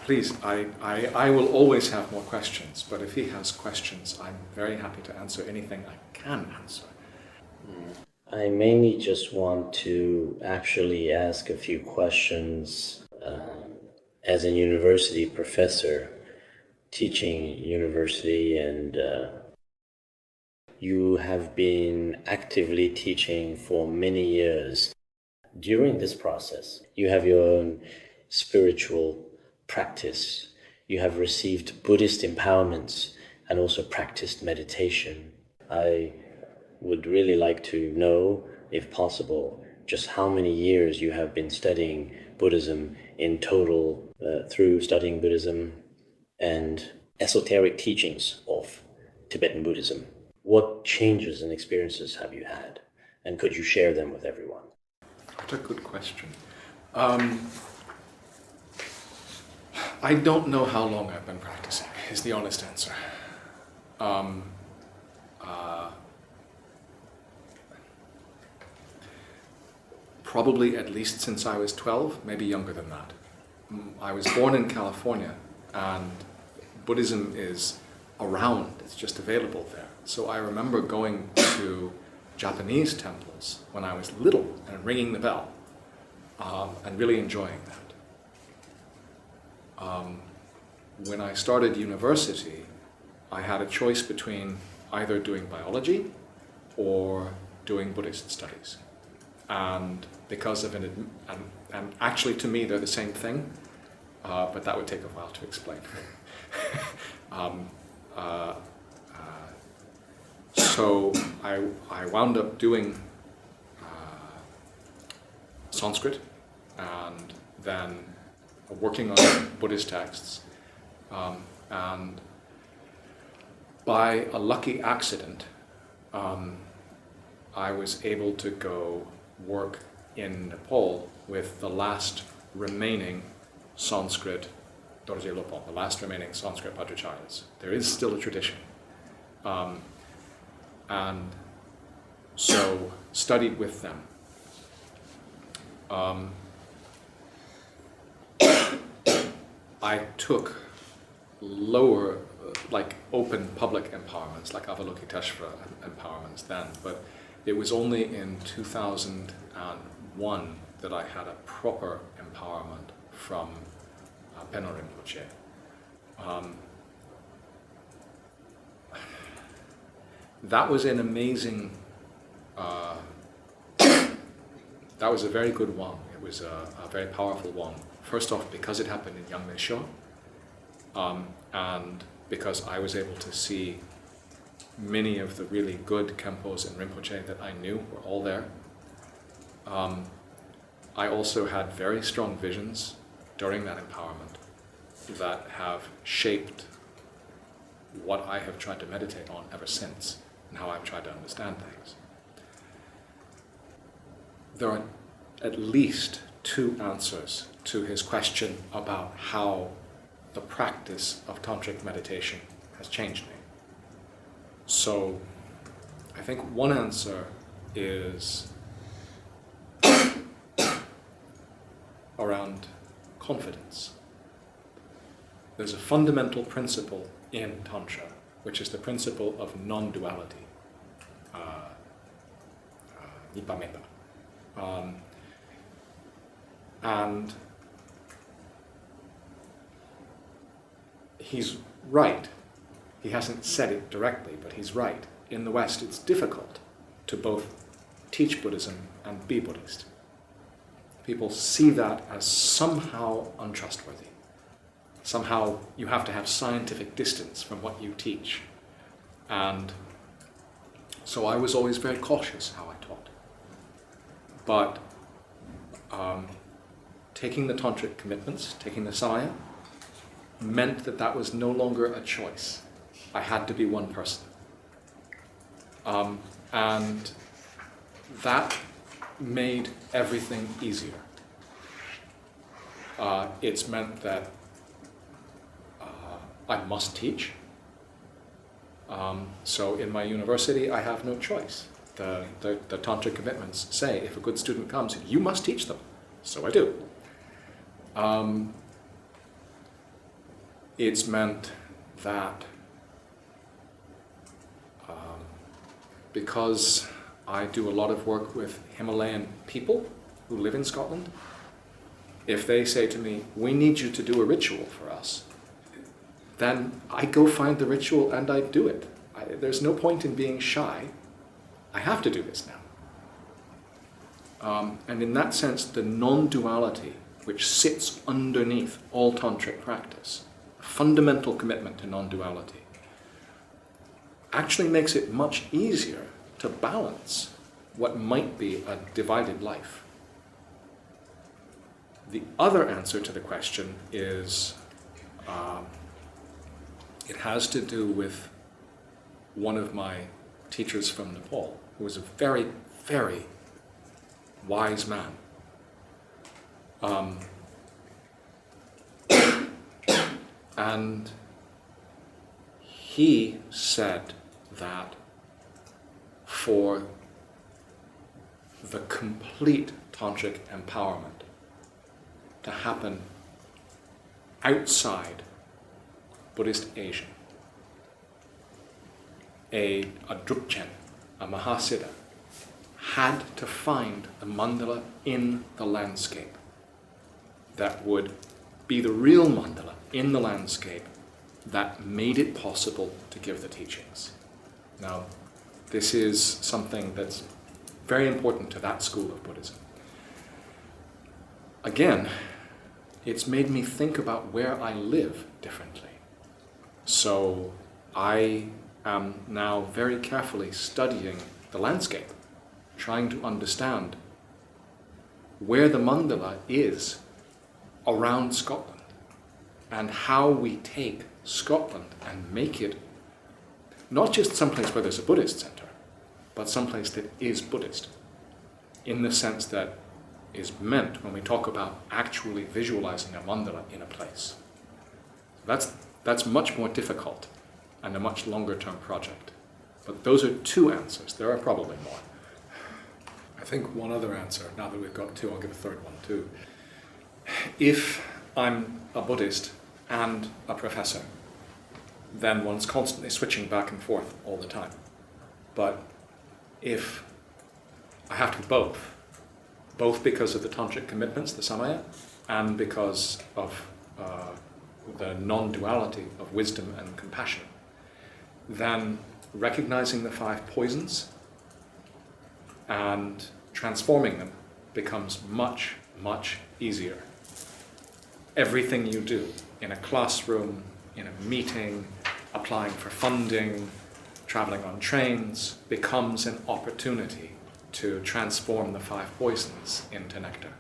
Please, I will always have more questions, but if he has questions, I'm very happy to answer anything I can answer. I mainly just want to actually ask a few questions as a university professor teaching university, and you have been actively teaching for many years. During this process, you have your own spiritual practice. You have received Buddhist empowerments and also practiced meditation. I would really like to know, if possible, just how many years you have been studying Buddhism in total, through studying Buddhism and esoteric teachings of Tibetan Buddhism. What changes and experiences have you had? And could you share them with everyone? What a good question. I don't know how long I've been practicing, is the honest answer. Probably at least since I was 12, maybe younger than that. I was born in California, and Buddhism is around, it's just available there. So I remember going to Japanese temples when I was little and ringing the bell, and really enjoying that. When I started university, I had a choice between either doing biology or doing Buddhist studies. And because of and actually to me they're the same thing, but that would take a while to explain. So I wound up doing Sanskrit and then working on Buddhist texts, and by a lucky accident I was able to go work in Nepal with the last remaining Sanskrit Dorje Lopon, the last remaining Sanskrit Bhattacharya. There is still a tradition. And so studied with them. I took lower, like open public empowerments, like Avalokiteshvara empowerments then, but it was only in 2001 that I had a proper empowerment from Penno Rinpoche. That was an amazing, that was a very good one. It was a very powerful one. First off, because it happened in Yangmei Sho, and because I was able to see many of the really good Khenpos and Rinpoche that I knew were all there. I also had very strong visions during that empowerment that have shaped what I have tried to meditate on ever since, and how I've tried to understand things. There are at least two answers to his question about how the practice of tantric meditation has changed me. So I think one answer is around confidence. There's a fundamental principle in Tantra, which is the principle of non-duality, nipameta. And he's right. He hasn't said it directly, but he's right. In the West, it's difficult to both teach Buddhism and be Buddhist. People see that as somehow untrustworthy. Somehow you have to have scientific distance from what you teach. And so I was always very cautious how I taught. But taking the tantric commitments, taking the samaya, meant that that was no longer a choice. I had to be one person. And that made everything easier. It's meant that I must teach. So in my university, I have no choice. The tantric commitments say, if a good student comes, you must teach them. So I do. It's meant that because I do a lot of work with Himalayan people who live in Scotland, if they say to me, we need you to do a ritual for us, then I go find the ritual and I do it. There's no point in being shy. I have to do this now. And in that sense, the non-duality which sits underneath all tantric practice, a fundamental commitment to non-duality, actually makes it much easier to balance what might be a divided life. The other answer to the question is, it has to do with one of my teachers from Nepal, who was a very, very wise man. And he said that for the complete tantric empowerment to happen outside Buddhist Asia, a Drukchen, a Mahasiddha, had to find the mandala in the landscape that would be the real mandala in the landscape that made it possible to give the teachings. Now, this is something that's very important to that school of Buddhism. Again, it's made me think about where I live differently. So I am now very carefully studying the landscape, trying to understand where the mandala is around Scotland and how we take Scotland and make it not just someplace where there's a Buddhist centre, but someplace that is Buddhist, in the sense that is meant when we talk about actually visualizing a mandala in a place. That's much more difficult and a much longer term project. But those are two answers. There are probably more. I think one other answer, now that we've got two, I'll give a third one too. If I'm a Buddhist and a professor, then one's constantly switching back and forth all the time. But if I have to be both because of the tantric commitments, the samaya, and because of the non-duality of wisdom and compassion, then recognizing the 5 poisons and transforming them becomes much, much easier. Everything you do in a classroom, in a meeting, applying for funding, traveling on trains, becomes an opportunity to transform the 5 poisons into nectar.